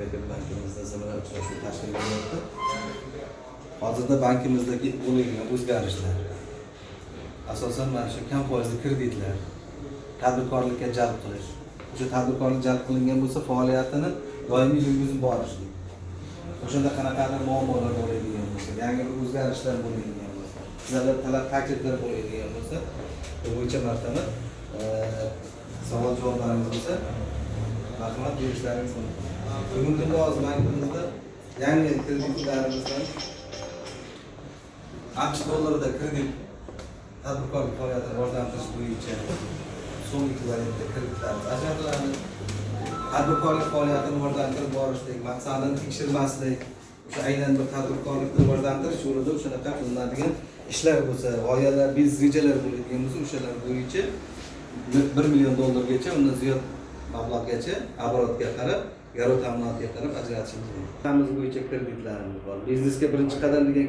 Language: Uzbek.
Mamlakat bankimizda zimra uchrashuv tashkil etilyapti. Hozirda bankimizdagi bo'lgan o'zgarishlar, asosan mana shu kam foizli kreditlar, tadbirkorlikka jalb qilish. O'sha tadbirkorlik jalb qilingan bo'lsa, faoliyatini doimiy yurgizib borishlik. O'shanda qanaqadir muammolar bo'ladigan bo'lsa, yangi bir o'zgarishlar bo'ladigan bo'lsa, sizlarga talab takliflar bo'ladigan bo'lsa, bu bo'yicha martabat savol javoblaringiz bo'lsa, marhamat berishlaringiz mumkin. Bugungi kunda hozir bankimizda yangi kreditlarimizdan AQSh dollarida kredit tadbirkorlik faoliyatini rivojlantirish bo'yicha so'm ekvivalentda kreditlarimiz ajratiladi. Tadbirkorlik faoliyatini rivojlantirib borishlik, maqsadini tekshirmaslik, o'sha aynan bir tadbirkorlikni rivojlantirish yo'lida o'shanaqa qilinadigan ishlar bo'lsa, g'oyalar, biznes rejalar bo'ladigan bo'lsa, o'shalar bo'yicha 1 million dollargacha, undan ziyod mablag'gacha oborotga qarab, garov ta'minotiga qarab ajratishimiz mumkin. Biznes bo'yicha kreditlarimiz bor. Biznesga birinchi qadam degan